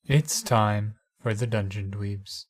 It's time for the Dungeon Dweebs.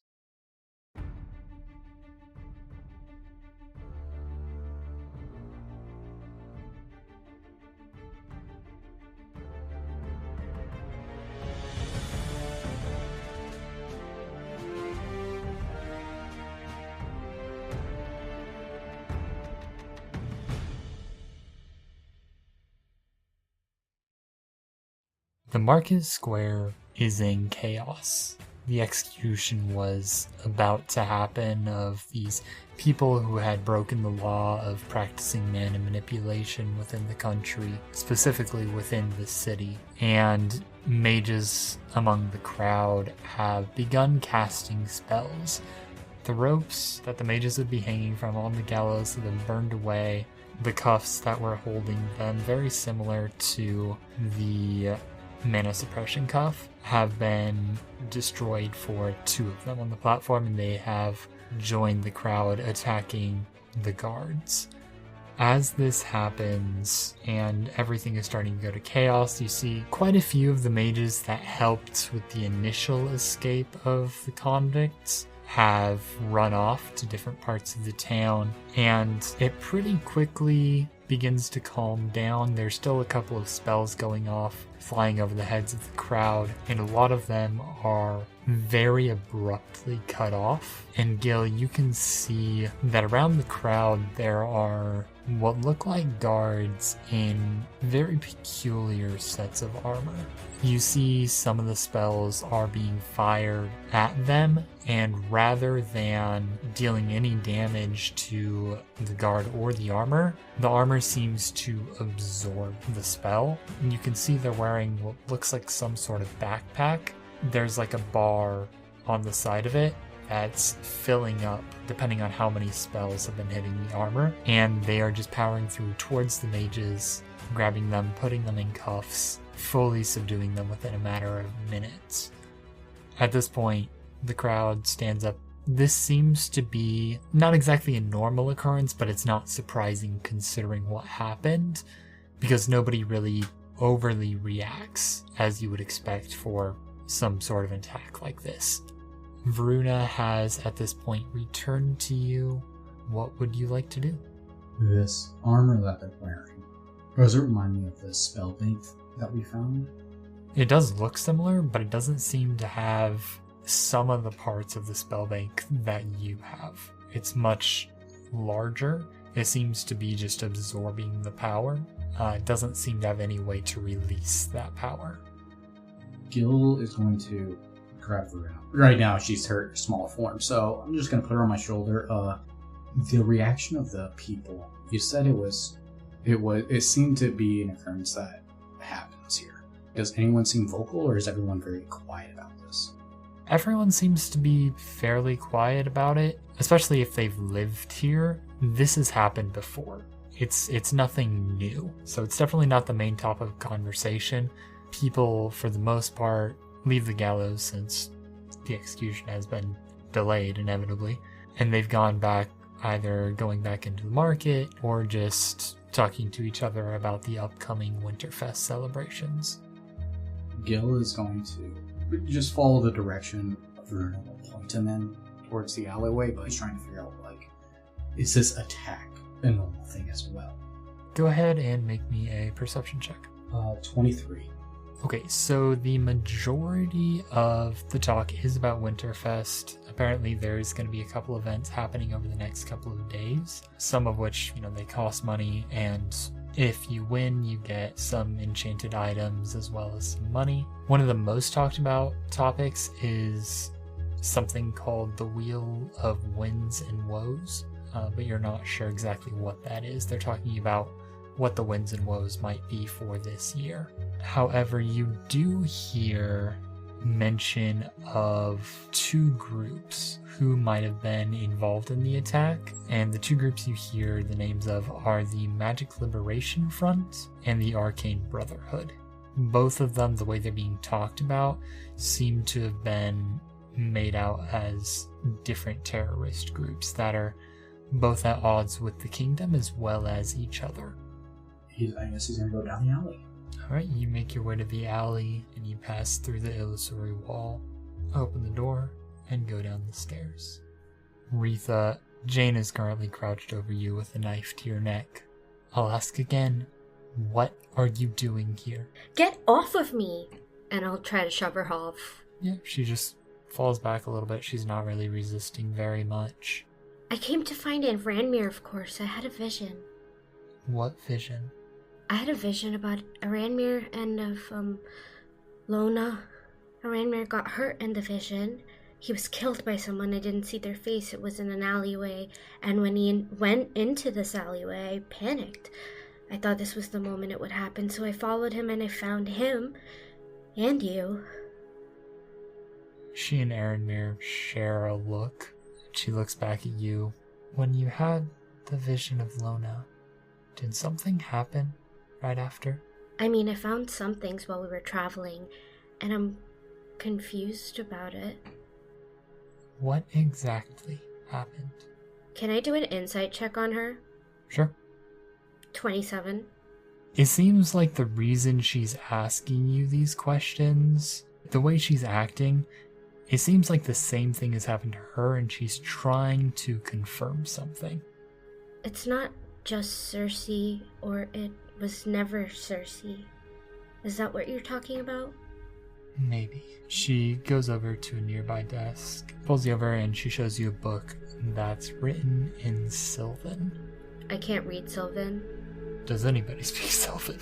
The market square is in chaos. The execution was about to happen of these people who had broken the law of practicing mana manipulation within the country, specifically within the city. And mages among the crowd have begun casting spells. The ropes that the mages would be hanging from on the gallows have been burned away. The cuffs that were holding them, very similar to the mana suppression cuff, have been destroyed for two of them on the platform, and they have joined the crowd attacking the guards. As this happens and everything is starting to go to chaos, you see quite a few of the mages that helped with the initial escape of the convicts have run off to different parts of the town, and it pretty quickly begins to calm down. There's still a couple of spells going off, flying over the heads of the crowd, and a lot of them are very abruptly cut off. And Gil, you can see that around the crowd there are what look like guards in very peculiar sets of armor. You see some of the spells are being fired at them, and rather than dealing any damage to the guard or the armor seems to absorb the spell. And you can see they're wearing what looks like some sort of backpack. There's like a bar on the side of it that's filling up depending on how many spells have been hitting the armor, and they are just powering through towards the mages, grabbing them, putting them in cuffs, fully subduing them within a matter of minutes. At this point, the crowd stands up. This seems to be not exactly a normal occurrence, but it's not surprising considering what happened, because nobody really overly reacts as you would expect for some sort of attack like this. Varuna has at this point returned to you. What would you like to do? This armor that they're wearing, does it remind me of the spell bank that we found? It does look similar, but it doesn't seem to have some of the parts of the spell bank that you have. It's much larger. It seems to be just absorbing the power. It doesn't seem to have any way to release that power. Gil is going to grab Varuna. Right now she's her small form, so I'm just going to put her on my shoulder. The reaction of the people, you said it seemed to be an occurrence that happens here. Does anyone seem vocal, or is everyone very quiet about this? Everyone seems to be fairly quiet about it, especially if they've lived here. This has happened before. It's nothing new, so it's definitely not the main topic of conversation. People, for the most part, leave the gallows since the execution has been delayed inevitably, and they've gone back, either going back into the market or just talking to each other about the upcoming Winterfest celebrations. Gil is going to just follow the direction of Varuna will point him in towards the alleyway, but he's trying to figure out, is this attack a normal thing as well? Go ahead and make me a perception check. 23. Okay, so the majority of the talk is about Winterfest. Apparently there's going to be a couple events happening over the next couple of days, some of which, they cost money, and if you win, you get some enchanted items as well as some money. One of the most talked about topics is something called the Wheel of Wins and Woes, but you're not sure exactly what that is. They're talking about what the wins and woes might be for this year. However, you do hear mention of two groups who might have been involved in the attack, and the two groups you hear the names of are the Magic Liberation Front and the Arcane Brotherhood. Both of them, the way they're being talked about, seem to have been made out as different terrorist groups that are both at odds with the kingdom as well as each other. I guess he's going to go down the alley. Alright, you make your way to the alley, and you pass through the illusory wall, open the door, and go down the stairs. REITHA, Jane is currently crouched over you with a knife to your neck. I'll ask again, what are you doing here? Get off of me! And I'll try to shove her off. Yeah, she just falls back a little bit. She's not really resisting very much. I came to find Aunt Ranmir, of course. I had a vision. What vision? I had a vision about Ranmir and of, Lona. Ranmir got hurt in the vision. He was killed by someone. I didn't see their face. It was in an alleyway. And when he went into this alleyway, I panicked. I thought this was the moment it would happen, so I followed him and I found him. And you. She and Ranmir share a look. She looks back at you. When you had the vision of Lona, did something happen right after? I mean, I found some things while we were traveling, and I'm confused about it. What exactly happened? Can I do an insight check on her? Sure. 27. It seems like the reason she's asking you these questions, the way she's acting, it seems like the same thing has happened to her and she's trying to confirm something. It's not just Cersei, or it was never Cersei. Is that what you're talking about? Maybe. She goes over to a nearby desk, pulls you over, and she shows you a book that's written in Sylvan. I can't read Sylvan. Does anybody speak Sylvan?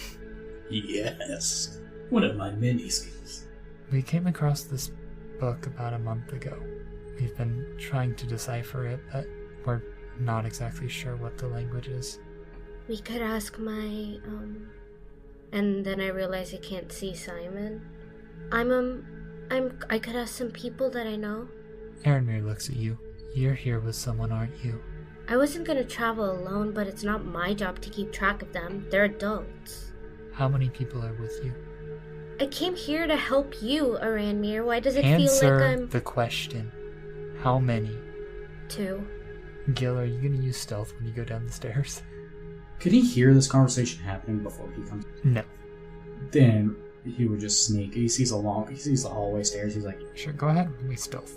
Yes. One of my many skills. We came across this book about a month ago. We've been trying to decipher it, but we're not exactly sure what the language is. We could ask my, And then I realize I can't see Simon. I could ask some people that I know. Ranmir looks at you. You're here with someone, aren't you? I wasn't gonna travel alone, but it's not my job to keep track of them. They're adults. How many people are with you? I came here to help you, Ranmir. Why does it Answer feel like I'm... the question. How many? 2. Gil, are you gonna use stealth when you go down the stairs? Could he hear this conversation happening before he comes? No. Then he would just sneak. He sees the hallway stairs. He's like, Sure, go ahead. Roll me stealth.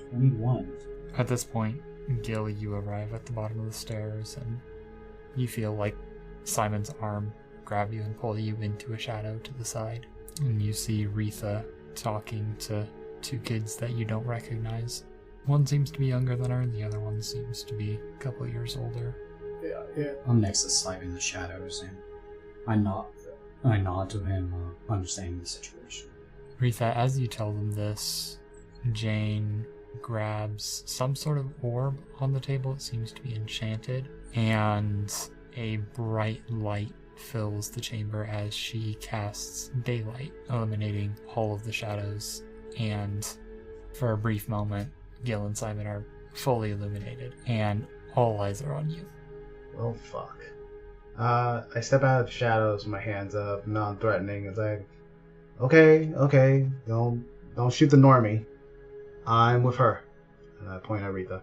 21. At this point, Gil, you arrive at the bottom of the stairs, and you feel like Simon's arm grab you and pull you into a shadow to the side. And you see REITHA talking to 2 kids that you don't recognize. One seems to be younger than her, and the other one seems to be a couple years older. Yeah. I'm next to Simon in the shadows, and I nod to him, understanding the situation. REITHA, as you tell them this, Jane grabs some sort of orb on the table. It seems to be enchanted, and a bright light fills the chamber as she casts daylight, eliminating all of the shadows. And for a brief moment, Gil and Simon are fully illuminated, and all eyes are on you. Oh, fuck. I step out of the shadows, my hands up, non-threatening. It's like, okay, don't shoot the normie. I'm with her. And I point at REITHA.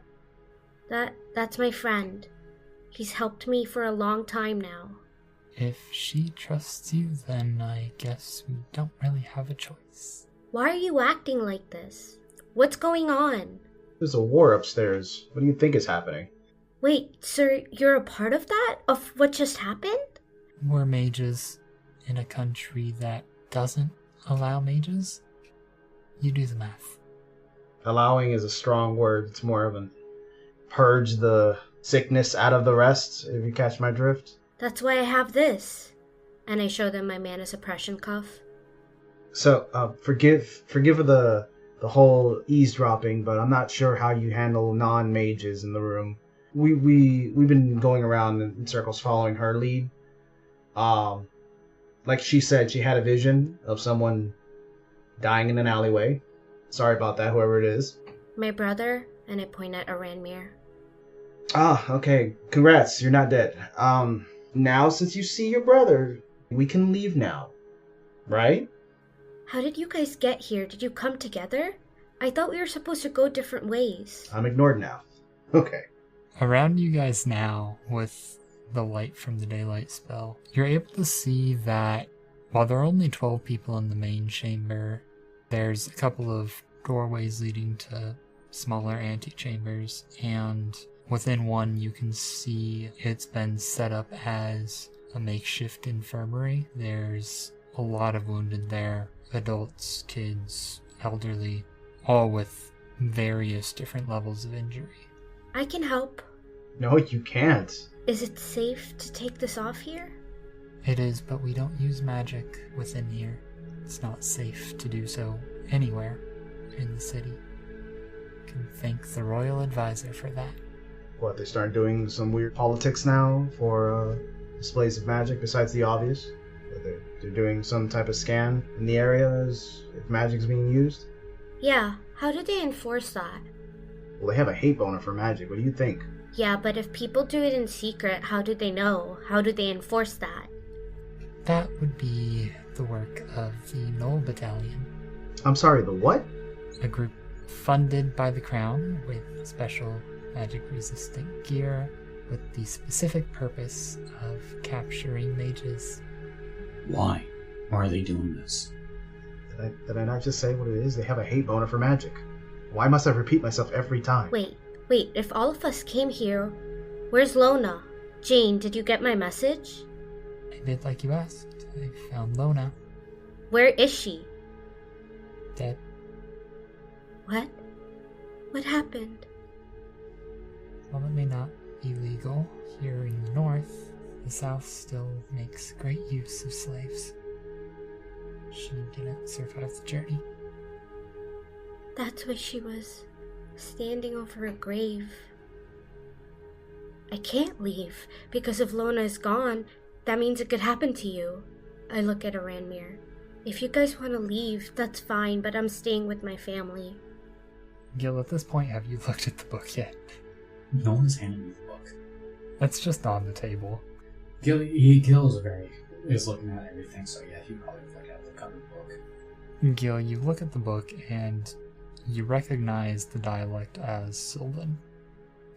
That's my friend. He's helped me for a long time now. If she trusts you, then I guess we don't really have a choice. Why are you acting like this? What's going on? There's a war upstairs. What do you think is happening? Wait, sir, you're a part of that? Of what just happened? We're mages in a country that doesn't allow mages? You do the math. Allowing is a strong word. It's more of an purge the sickness out of the rest, if you catch my drift. That's why I have this. And I show them my mana suppression cuff. So, forgive the whole eavesdropping, but I'm not sure how you handle non-mages in the room. We've been going around in circles following her lead. Like she said, she had a vision of someone dying in an alleyway. Sorry about that, whoever it is. My brother, and I point at Ranmir. Okay. Congrats, you're not dead. Now since you see your brother, we can leave now. Right? How did you guys get here? Did you come together? I thought we were supposed to go different ways. I'm ignored now. Okay. Around you guys now, with the light from the daylight spell, you're able to see that While there are only 12 people in the main chamber, there's a couple of doorways leading to smaller antechambers, and within one you can see it's been set up as a makeshift infirmary. There's a lot of wounded there, adults, kids, elderly, all with various different levels of injury. I can help. No, you can't. Is it safe to take this off here? It is, but we don't use magic within here. It's not safe to do so anywhere in the city. You can thank the royal advisor for that. What, they start doing some weird politics now for displays of magic besides the obvious? They're doing some type of scan in the area as if magic's being used? Yeah, how do they enforce that? Well, they have a hate boner for magic. What do you think? Yeah, but if people do it in secret, how do they know? How do they enforce that? That would be the work of the Knoll Battalion, I'm sorry, the what? a group funded by the Crown with special magic-resistant gear with the specific purpose of capturing mages. Why? Why are they doing this? Did I not just say what it is? They have a hate boner for magic. Why must I repeat myself every time? Wait, if all of us came here, where's Lona? Jane, did you get my message? I did like you asked. I found Lona Where is she? dead. What? What happened? While it may not be legal here in the north, the south still makes great use of slaves. She didn't survive the journey. That's why she was standing over a grave. I can't leave, because if Lona is gone, that means it could happen to you. I look at Aranmir. If you guys want to leave, that's fine, but I'm staying with my family. Gil, at this point, have you looked at the book yet? No one's handed me the book. It's just on the table. Gil is looking at everything, so yeah, he probably look at the cover book. Gil, you look at the book and you recognize the dialect as Sylvan.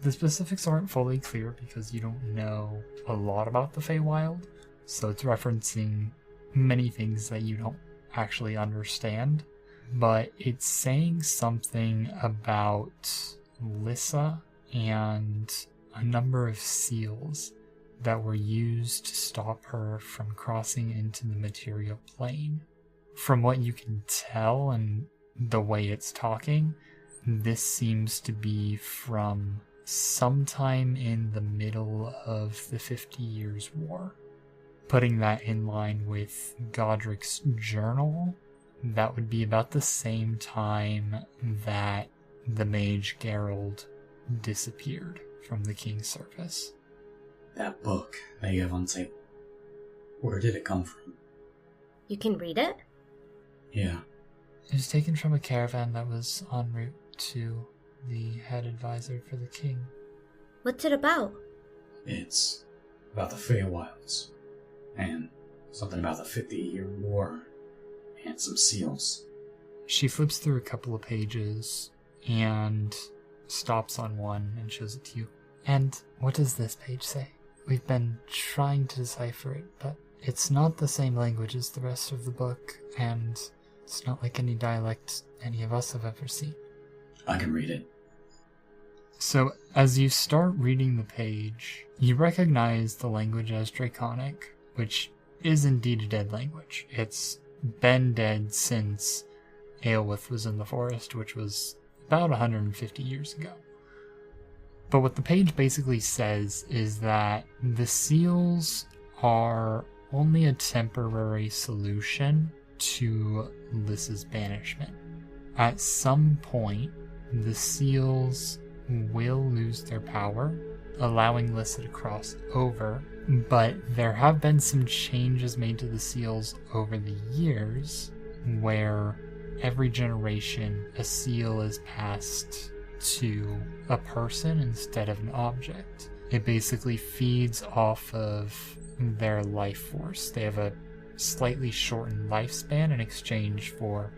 The specifics aren't fully clear because you don't know a lot about the Feywild, so it's referencing many things that you don't actually understand, but it's saying something about Lissa and a number of seals that were used to stop her from crossing into the material plane. From what you can tell and the way it's talking, this seems to be from sometime in the middle of the 50 Years' War. Putting that in line with Godric's journal, that would be about the same time that the mage Geralt disappeared from the king's service. That book that you have on table, where did it come from? You can read it? Yeah. It was taken from a caravan that was en route to the head advisor for the king. What's it about? It's about the Feywilds, and something about the 50-Year War, and some seals. She flips through a couple of pages and stops on one and shows it to you. And what does this page say? We've been trying to decipher it, but it's not the same language as the rest of the book, and it's not like any dialect any of us have ever seen. I can read it. So, as you start reading the page, you recognize the language as Draconic, which is indeed a dead language. It's been dead since Aelwith was in the forest, which was about 150 years ago. But what the page basically says is that the seals are only a temporary solution to Lissa's banishment. At some point, the seals will lose their power, allowing Lissa to cross over, but there have been some changes made to the seals over the years, where every generation a seal is passed to a person instead of an object. It basically feeds off of their life force. They have a slightly shortened lifespan in exchange for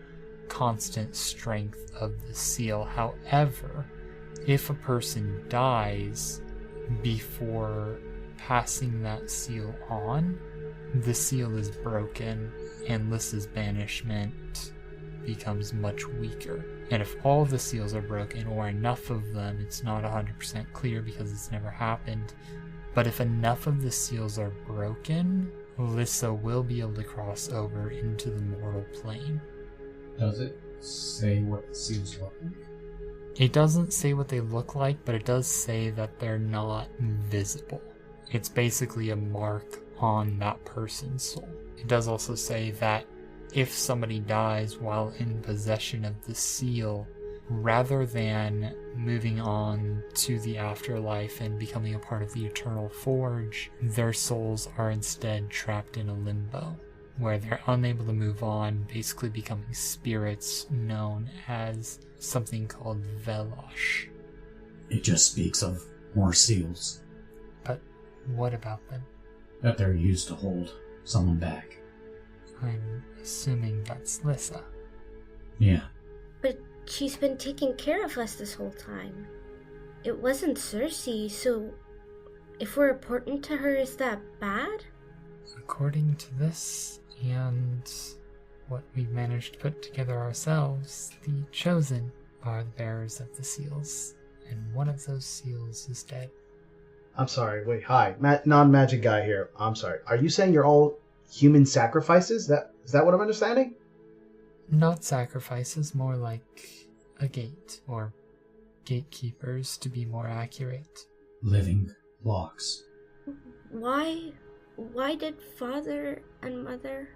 constant strength of the seal. However, if a person dies before passing that seal on, the seal is broken and Lissa's banishment becomes much weaker. And if all the seals are broken, or enough of them, it's not 100% clear because it's never happened, but if enough of the seals are broken, Lissa will be able to cross over into the mortal plane. Does it say what the seals look like? It doesn't say what they look like, but it does say that they're not visible. It's basically a mark on that person's soul. It does also say that if somebody dies while in possession of the seal, rather than moving on to the afterlife and becoming a part of the eternal forge, their souls are instead trapped in a limbo, where they're unable to move on, basically becoming spirits known as something called Velosh. It just speaks of more seals. But what about them? That they're used to hold someone back. I'm assuming that's Lissa. Yeah. But she's been taking care of us this whole time. It wasn't Cersei, so if we're important to her, is that bad? According to this, and what we've managed to put together ourselves, the Chosen are the bearers of the seals, and one of those seals is dead. I'm sorry, wait, hi. Non-magic guy here. I'm sorry. Are you saying you're all human sacrifices? Is that what I'm understanding? Not sacrifices, more like a gate, or gatekeepers to be more accurate. Living blocks. Why did Father and Mother...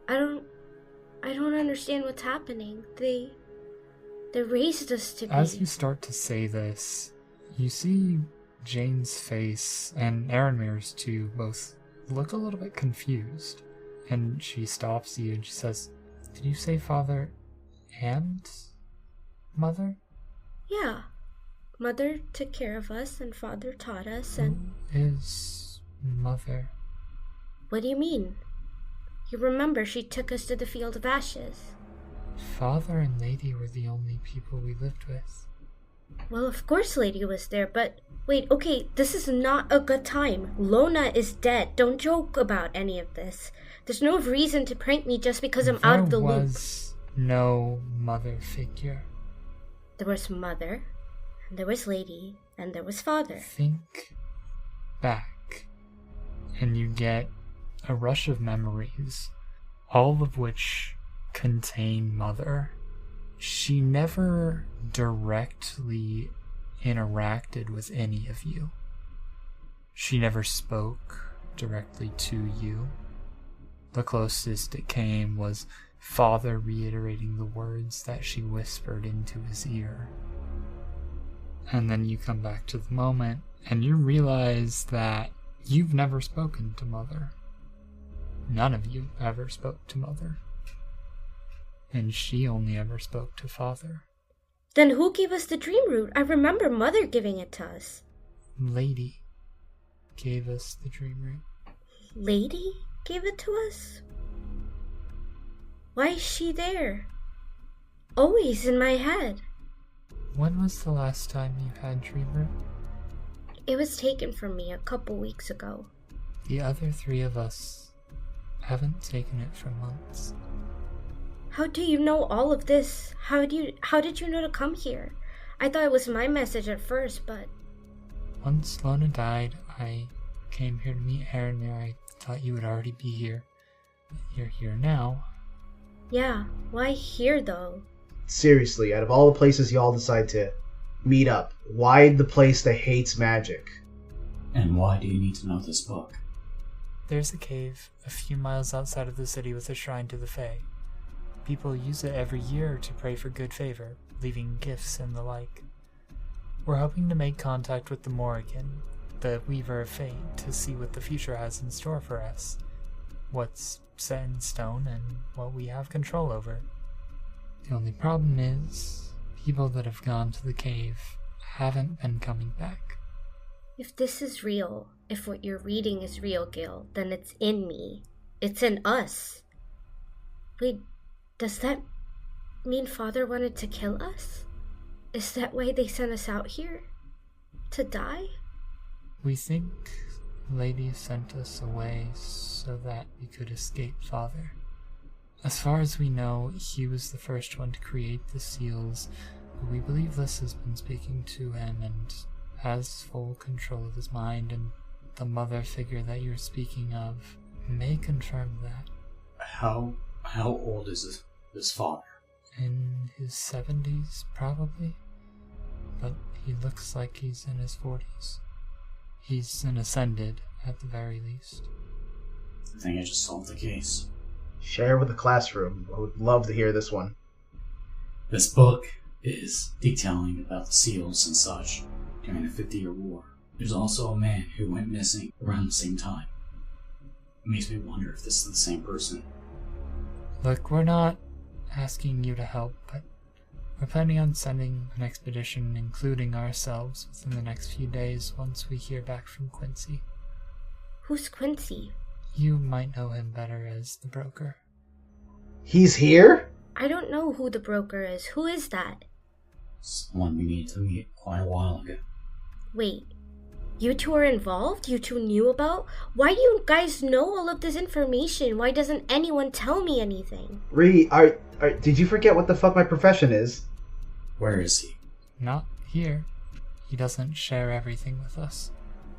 I don't understand what's happening. They raised us to be... As you start to say this, you see Jane's face and Aaronmir's too both look a little bit confused. And she stops you and she says, "Did you say Father and Mother?" Yeah. Mother took care of us and Father taught us and... Who is Mother? What do you mean? You remember she took us to the Field of Ashes. Father and Lady were the only people we lived with. Well, of course Lady was there, but... Wait, okay, this is not a good time. Lona is dead. Don't joke about any of this. There's no reason to prank me just because I'm out of the loop. There was no mother figure. There was Mother, and there was Lady, and there was Father. Think back, and you get a rush of memories, all of which contain Mother. She never directly interacted with any of you. She never spoke directly to you. The closest it came was Father reiterating the words that she whispered into his ear. And then you come back to the moment, and you realize that you've never spoken to Mother. None of you ever spoke to Mother. And she only ever spoke to Father. Then who gave us the dream root? I remember Mother giving it to us. Lady gave us the dream root. Lady gave it to us? Why is she there? Always in my head. When was the last time you had dream root? It was taken from me a couple weeks ago. The other three of us haven't taken it for months. How do you know all of this? How did you know to come here? I thought it was my message at first, but... Once Lona died, I came here to meet Aaronmere. I thought you would already be here. But you're here now. Yeah, why here though? Seriously, out of all the places y'all decide to meet up, why the place that hates magic? And why do you need to know this book? There's a cave a few miles outside of the city with a shrine to the Fae. People use it every year to pray for good favor, leaving gifts and the like. We're hoping to make contact with the Morrigan, the Weaver of Fate, to see what the future has in store for us. What's set in stone and what we have control over. The only problem is, people that have gone to the cave haven't been coming back. If this is real, if what you're reading is real, Gil, then it's in me. It's in us. Wait, does that mean Father wanted to kill us? Is that why they sent us out here? To die? We think The lady sent us away so that we could escape Father. As far as we know, he was the first one to create the seals, but we believe Lissa's been speaking to him and has full control of his mind, and the mother figure that you're speaking of may confirm that. How old is this father? In his 70s, probably. But he looks like he's in his 40s. He's an ascended, at the very least. I think I just solved the case. Share with the classroom. I would love to hear this one. This book is detailing about the seals and such during the 50-Year War. There's also a man who went missing around the same time. It makes me wonder if this is the same person. Look, we're not asking you to help, but we're planning on sending an expedition, including ourselves, within the next few days once we hear back from Quincy. Who's Quincy? You might know him better as the broker. He's here? I don't know who the broker is. Who is that? Someone we needed to meet quite a while ago. Wait, you two are involved? You two knew about? Why do you guys know all of this information? Why doesn't anyone tell me anything? Did you forget what the fuck my profession is? Where is he? Not here. He doesn't share everything with us.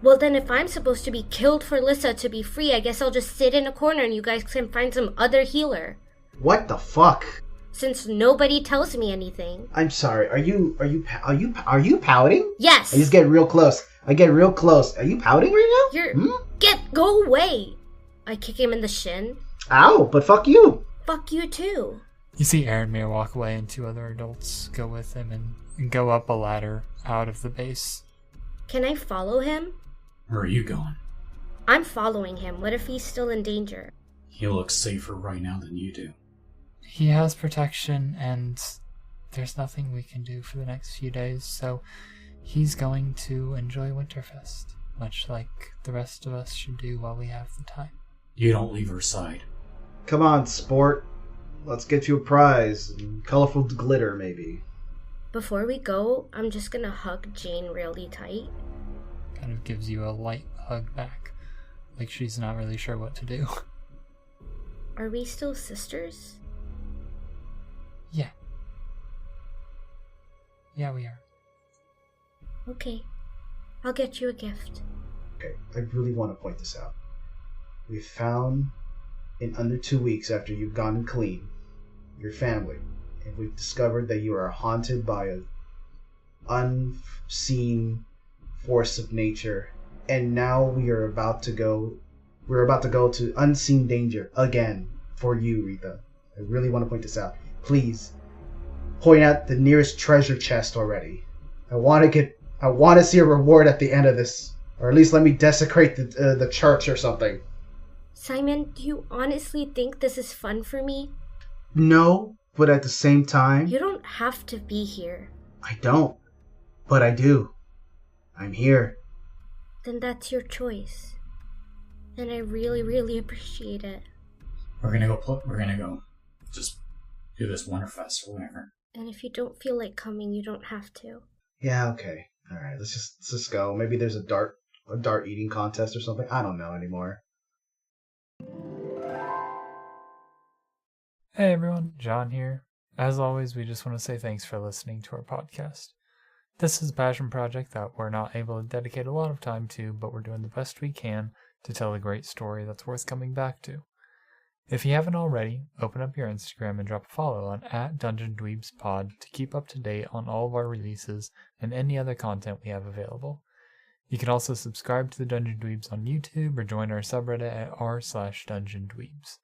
Well then, if I'm supposed to be killed for Lissa to be free, I guess I'll just sit in a corner and you guys can find some other healer. What the fuck? Since nobody tells me anything. I'm sorry. Are you pouting? Yes. I just get real close. I get real close. Are you pouting right now? Go away. I kick him in the shin. Ow, but fuck you. Fuck you too. You see Aaronmere walk away and two other adults go with him and go up a ladder out of the base. Can I follow him? Where are you going? I'm following him. What if he's still in danger? He looks safer right now than you do. He has protection, and there's nothing we can do for the next few days, so he's going to enjoy Winterfest, much like the rest of us should do while we have the time. You don't leave her side. Come on, sport. Let's get you a prize. Colorful glitter, maybe. Before we go, I'm just gonna hug Jane really tight. Kind of gives you a light hug back, like she's not really sure what to do. Are we still sisters? Yeah. Yeah, we are. Okay. I'll get you a gift. Okay, I really want to point this out. We found, in under 2 weeks after you've gone clean, your family, and we've discovered that you are haunted by an unseen force of nature, and now we're about to go to unseen danger again for you, REITHA. I really want to point this out. Please point out the nearest treasure chest already. I want to see a reward at the end of this, or at least let me desecrate the church or something. Simon, do you honestly think this is fun for me? No, but at the same time, You don't have to be here. I don't, but I do. I'm here. Then that's your choice. And I really, really appreciate it. We're gonna go just do this Winterfest or whatever. And if you don't feel like coming, you don't have to. Yeah, okay. All right, let's just go. Maybe there's a dart eating contest or something. I don't know anymore. Hey everyone, John here. As always, we just want to say thanks for listening to our podcast. This is a passion project that we're not able to dedicate a lot of time to, but we're doing the best we can to tell a great story that's worth coming back to. If you haven't already, open up your Instagram and drop a follow on @dungeondweebspod to keep up to date on all of our releases and any other content we have available. You can also subscribe to the Dungeon Dweebs on YouTube or join our subreddit at r/dungeondweebs.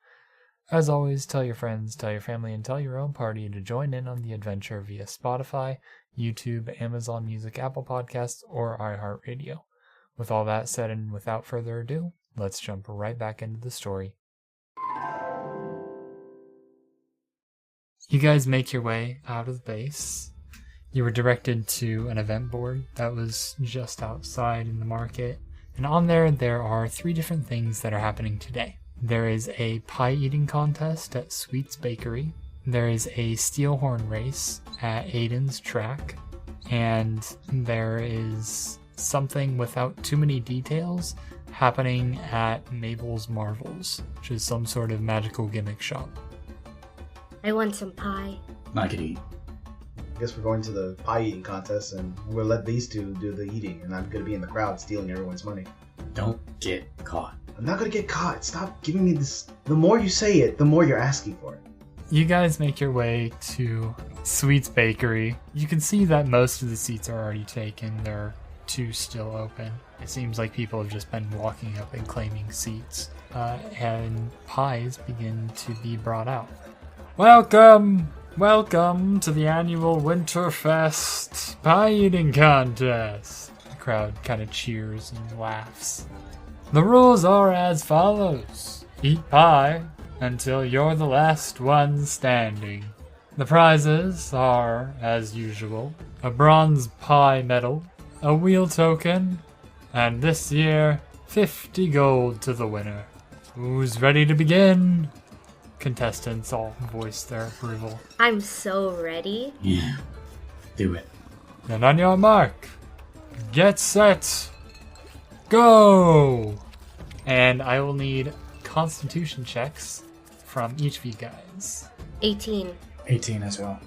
As always, tell your friends, tell your family, and tell your own party to join in on the adventure via Spotify, YouTube, Amazon Music, Apple Podcasts, or iHeartRadio. With all that said and without further ado, let's jump right back into the story. You guys make your way out of the base. You were directed to an event board that was just outside in the market, and on there are 3 different things that are happening today. There is a pie eating contest at Sweet's Bakery, there is a steel horn race at Aiden's track, and there is something without too many details happening at Mabel's Marvels, which is some sort of magical gimmick shop. I want some pie. I could eat. I guess we're going to the pie eating contest, and we'll let these two do the eating, and I'm gonna be in the crowd stealing everyone's money. Don't get caught. I'm not gonna get caught. Stop giving me this. The more you say it, the more you're asking for it. You guys make your way to Sweet's Bakery. You can see that most of the seats are already taken. There are 2 still open. It seems like people have just been walking up and claiming seats. And pies begin to be brought out. Welcome! Welcome to the annual Winterfest pie eating contest. The crowd kind of cheers and laughs. The rules are as follows. Eat pie until you're the last one standing. The prizes are, as usual, a bronze pie medal, a wheel token, and this year, 50 gold to the winner. Who's ready to begin? Contestants all voice their approval. I'm so ready. Yeah. Do it. And on your mark, get set, go! And I will need constitution checks from each of you guys. 18. 18 as well.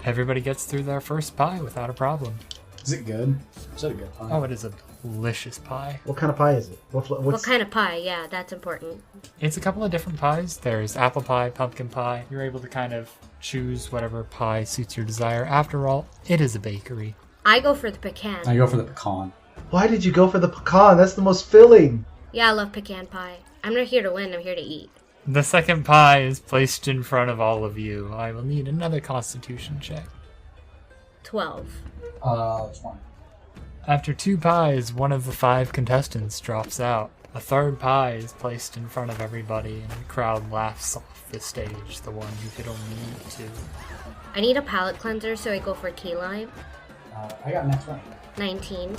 Everybody gets through their first pie without a problem. Is it good? Is it a good pie? Oh, it is a delicious pie. What kind of pie is it? What kind of pie? Yeah, that's important. It's a couple of different pies. There's apple pie, pumpkin pie. You're able to kind of choose whatever pie suits your desire. After all, it is a bakery. I go for the pecan. I go for the pecan. Why did you go for the pecan? That's the most filling. Yeah, I love pecan pie. I'm not here to win, I'm here to eat. The second pie is placed in front of all of you. I will need another constitution check. 12. 20. After 2 pies, one of the 5 contestants drops out. A third pie is placed in front of everybody, and the crowd laughs off the stage, the one who could only eat 2. I need a palate cleanser, so I go for key lime. I got next one. 19.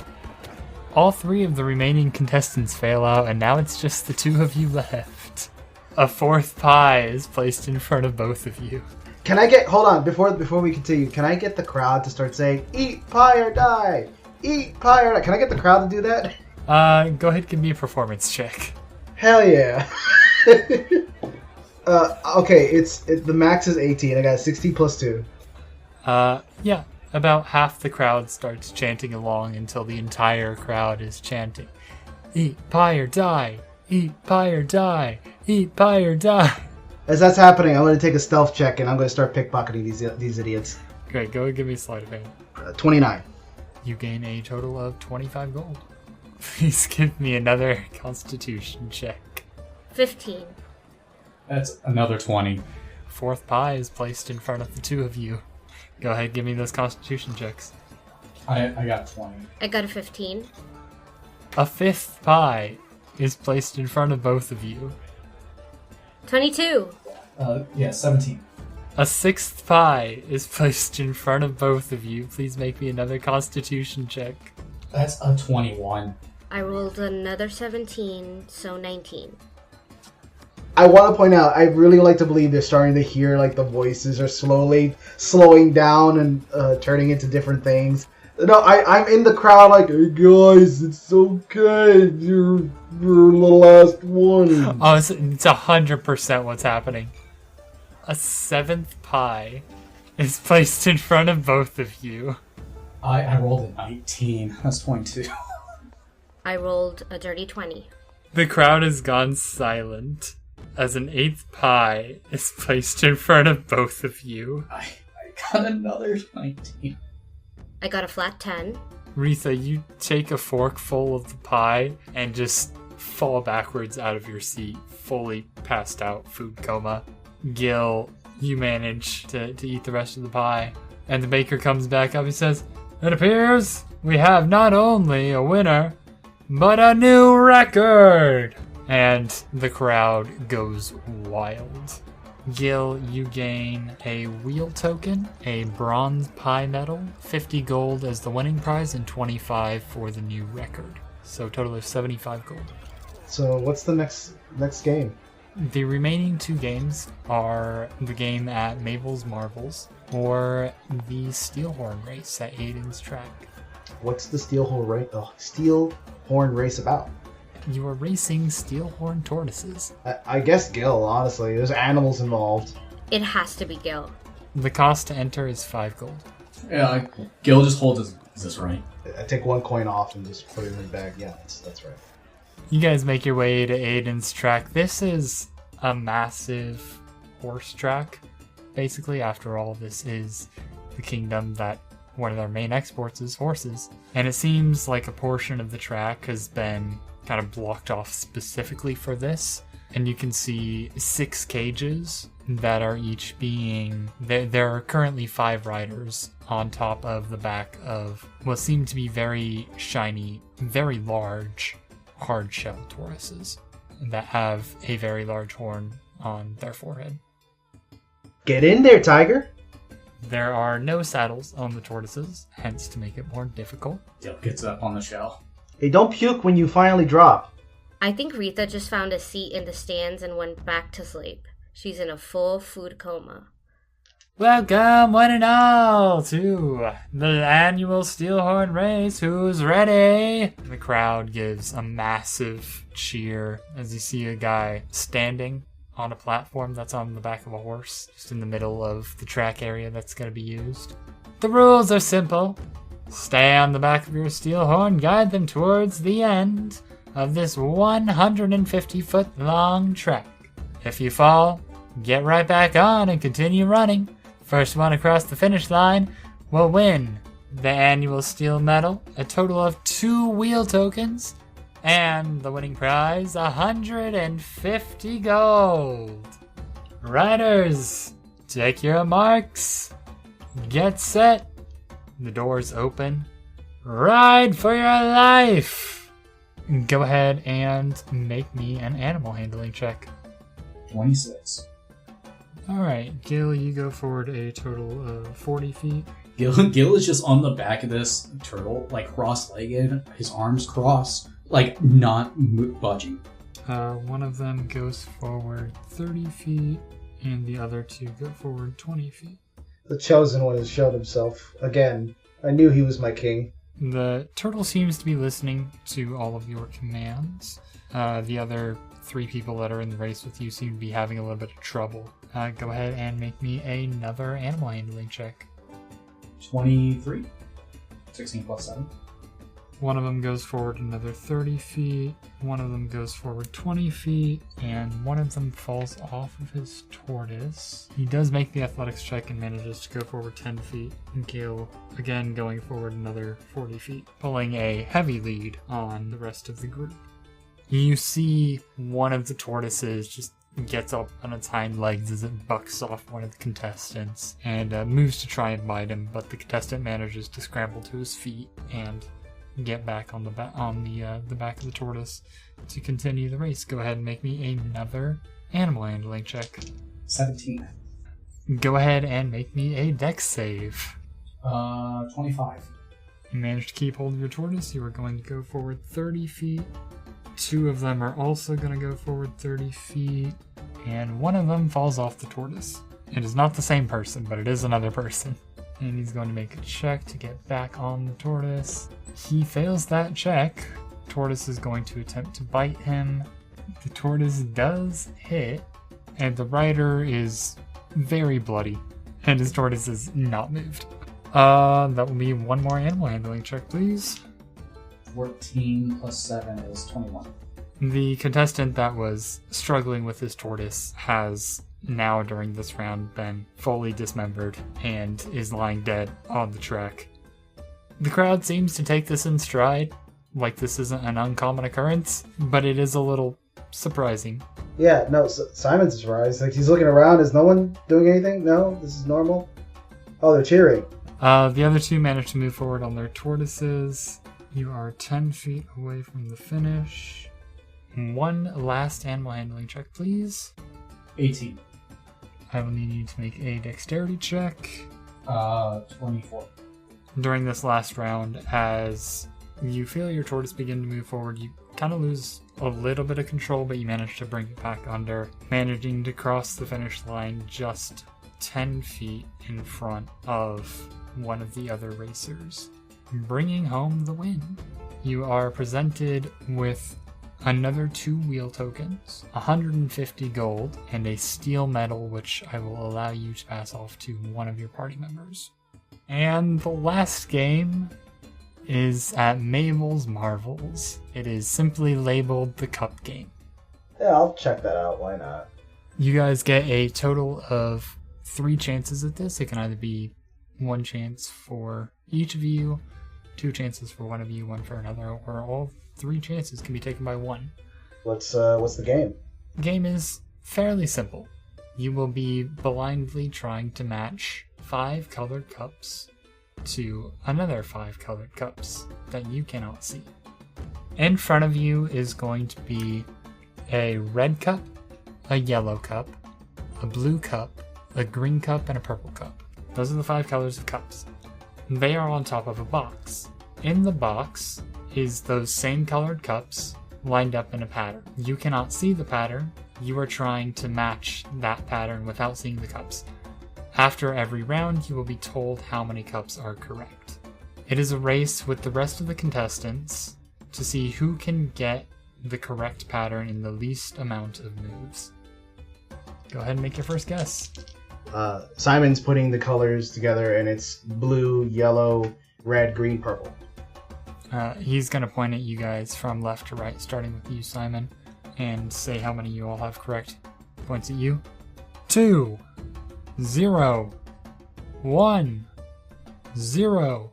All 3 of the remaining contestants fail out, and now it's just the 2 of you left. A 4th pie is placed in front of both of you. Can I get, hold on, before we continue, can I get the crowd to start saying, eat pie or die? Eat pie or die? Can I get the crowd to do that? Go ahead, give me a performance check. Hell yeah. Okay, the max is 18. I got 16 plus 2. Yeah, about half the crowd starts chanting along until the entire crowd is chanting, eat pie or die, eat pie or die, eat pie or die. As that's happening, I'm going to take a stealth check and I'm going to start pickpocketing these idiots. Great, go ahead, give me a sleight of hand. 29. You gain a total of 25 gold. Please give me another constitution check. 15. That's another 20. 4th pie is placed in front of the 2 of you. Go ahead, give me those constitution checks. I got 20. I got a 15. A 5th pie is placed in front of both of you. 22. Yeah, 17. A 6th pie is placed in front of both of you. Please make me another constitution check. That's a 21. I rolled another 17, so 19. I want to point out, I really like to believe they're starting to hear like the voices are slowly slowing down and turning into different things. No, I'm in the crowd like, hey guys, it's okay. You're the last one. Oh, it's 100% what's happening. A 7th pie is placed in front of both of you. I rolled a 19. That's 22. I rolled a dirty 20. The crowd has gone silent as an 8th pie is placed in front of both of you. I got another 19. I got a flat 10. REITHA, you take a forkful of the pie and just fall backwards out of your seat, fully passed out, food coma. Gil, you manage to eat the rest of the pie. And the baker comes back up and says, it appears we have not only a winner, but a new record! And the crowd goes wild. Gil, you gain a wheel token, a bronze pie medal, 50 gold as the winning prize, and 25 for the new record. So a total of 75 gold. So what's the next game? The remaining 2 games are the game at Mabel's Marvels or the Steelhorn race at Aiden's track. What's the Steelhorn race about? you are racing steelhorn tortoises. I guess Gil, honestly. There's animals involved. It has to be Gil. The cost to enter is 5 gold. Yeah, Gil just holds his... Is this right? I take 1 coin off and just put it in the bag. Yeah, that's right. You guys make your way to Aiden's track. This is a massive horse track. Basically, after all, this is the kingdom that one of their main exports is horses. And it seems like a portion of the track has been kind of blocked off specifically for this. And you can see 6 cages that are each being... There are currently 5 riders on top of the back of what seem to be very shiny, very large, hard-shell tortoises that have a very large horn on their forehead. Get in there, tiger! There are no saddles on the tortoises, hence to make it more difficult. Gil gets up on the shell. Hey, don't puke when you finally drop. I think REITHA just found a seat in the stands and went back to sleep. She's in a full food coma. Welcome, one and all, to the annual Steelhorn race. Who's ready? The crowd gives a massive cheer as you see a guy standing on a platform that's on the back of a horse, just in the middle of the track area that's going to be used. The rules are simple. Stay on the back of your Steelhorn, guide them towards the end of this 150-foot long track. If you fall, get right back on and continue running. First one across the finish line will win the annual steel medal, a total of 2 wheel tokens, and the winning prize, 150 gold. Riders, take your marks. Get set. The doors open. Ride for your life. Go ahead and make me an animal handling check. 26. Alright, Gil, you go forward a total of 40 feet. Gil is just on the back of this turtle, like cross-legged, his arms crossed, like not budging. One of them goes forward 30 feet, and the other 2 go forward 20 feet. The chosen one has shown himself. Again, I knew he was my king. The turtle seems to be listening to all of your commands. The other 3 people that are in the race with you seem to be having a little bit of trouble. Go ahead and make me another animal handling check. 23. 16 plus 7. One of them goes forward another 30 feet, one of them goes forward 20 feet, and one of them falls off of his tortoise. He does make the athletics check and manages to go forward 10 feet. And Gil, again, going forward another 40 feet, pulling a heavy lead on the rest of the group. You see one of the tortoises just gets up on its hind legs as it bucks off one of the contestants and moves to try and bite him, but the contestant manages to scramble to his feet and get back on the back of the tortoise to continue the race. Go ahead and make me another animal handling check. 17. Go ahead and make me a dex save. 25. You managed to keep hold of your tortoise. You are going to go forward 30 feet. 2 of them are also going to go forward 30 feet, and one of them falls off the tortoise. It is not the same person, but it is another person. And he's going to make a check to get back on the tortoise. He fails that check. Tortoise is going to attempt to bite him. The tortoise does hit, and the rider is very bloody, and his tortoise is not moved. That will be one more animal handling check, please. 14 plus 7 is 21. The contestant that was struggling with his tortoise has now, during this round, been fully dismembered and is lying dead on the track. The crowd seems to take this in stride, like this isn't an uncommon occurrence, but it is a little surprising. Yeah, no, Simon's surprised. Like, he's looking around. Is no one doing anything? No? This is normal? Oh, they're cheering. The other 2 managed to move forward on their tortoises. You are 10 feet away from the finish. One last animal handling check, please. 18. I will need you to make a dexterity check. 24. During this last round, as you feel your tortoise begin to move forward, you kind of lose a little bit of control, but you manage to bring it back under, managing to cross the finish line just 10 feet in front of one of the other racers, bringing home the win. You are presented with another 2 wheel tokens, 150 gold, and a steel medal, which I will allow you to pass off to one of your party members. And the last game is at Mabel's Marvels. It is simply labeled the Cup Game. Yeah, I'll check that out. Why not? You guys get a total of 3 chances at this. It can either be 1 chance for each of you, 2 chances for one of you, 1 for another, or all 3 chances can be taken by 1. What's the game? The game is fairly simple. You will be blindly trying to match 5 colored cups to another 5 colored cups that you cannot see. In front of you is going to be a red cup, a yellow cup, a blue cup, a green cup, and a purple cup. Those are the 5 colors of cups. They are on top of a box. In the box is those same colored cups lined up in a pattern. You cannot see the pattern. You are trying to match that pattern without seeing the cups. After every round, you will be told how many cups are correct. It is a race with the rest of the contestants to see who can get the correct pattern in the least amount of moves. Go ahead and make your first guess. Simon's putting the colors together, and it's blue, yellow, red, green, purple. He's going to point at you guys from left to right, starting with you, Simon, and say how many you all have correct. Points at you. 2, 0, 1, 0.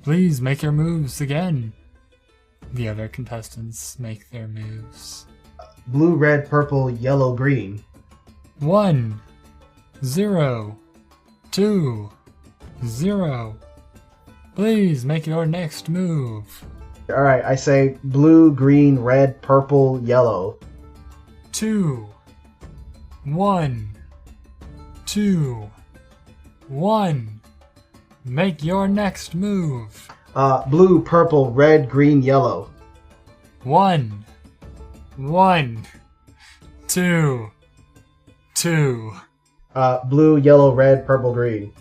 Please make your moves again. The other contestants make their moves. Blue, red, purple, yellow, green. 1, 0, 2, 0. Please make your next move. Alright, I say blue, green, red, purple, yellow. 2, 1, 2, 1. Make your next move. Blue, purple, red, green, yellow. 1, 1, 2, 2. Blue, yellow, red, purple, green.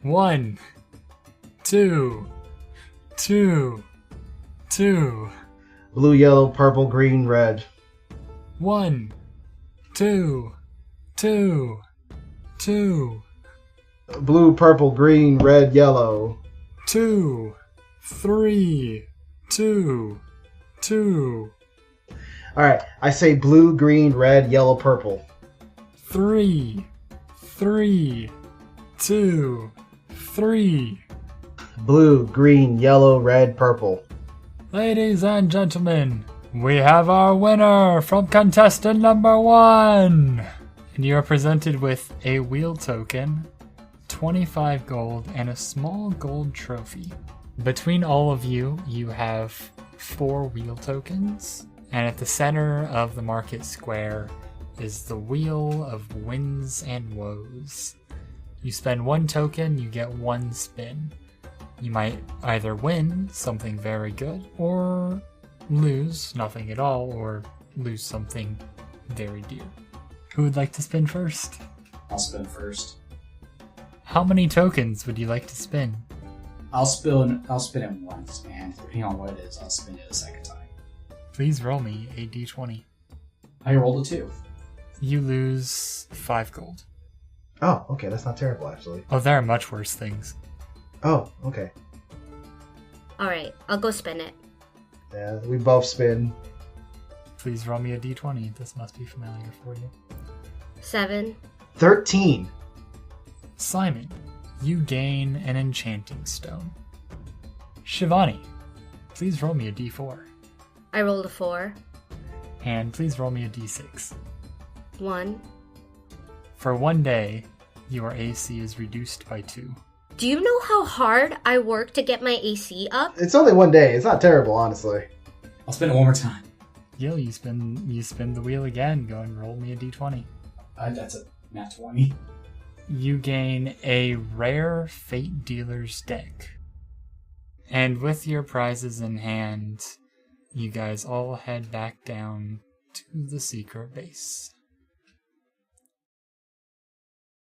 1, 2, 2, 2. Blue, yellow, purple, green, red. 1, 2, 2, 2. Blue, purple, green, red, yellow. 2, 3, 2, 2. Alright, I say blue, green, red, yellow, purple. 3, 3, 2, 3. Blue, green, yellow, red, purple. Ladies and gentlemen, we have our winner from contestant number 1. And you are presented with a wheel token, 25 gold, and a small gold trophy. Between all of you, you have 4 wheel tokens, and at the center of the market square is the Wheel of Wins and Woes. You spend 1 token, you get 1 spin. You might either win something very good, or lose nothing at all, or lose something very dear. Who would like to spin first? I'll spin first. How many tokens would you like to spin? I'll spin it once, and depending on what it is, I'll spin it a second time. Please roll me a d20. I rolled a 2. You lose 5 gold. Oh, okay, that's not terrible, actually. Oh, there are much worse things. Oh, okay. Alright, I'll go spin it. Yeah, we both spin. Please roll me a d20. This must be familiar for you. 7. 13. Simon, you gain an enchanting stone. Shivani, please roll me a d4. I rolled a 4. And please roll me a d6. 1. For 1 day, your AC is reduced by 2. Do you know how hard I worked to get my AC up? It's only 1 day. It's not terrible, honestly. I'll spin it one more time. Yo, you spin the wheel again. Go and roll me a d20. That's a nat 20. You gain a rare Fate Dealer's deck. And with your prizes in hand, you guys all head back down to the secret base.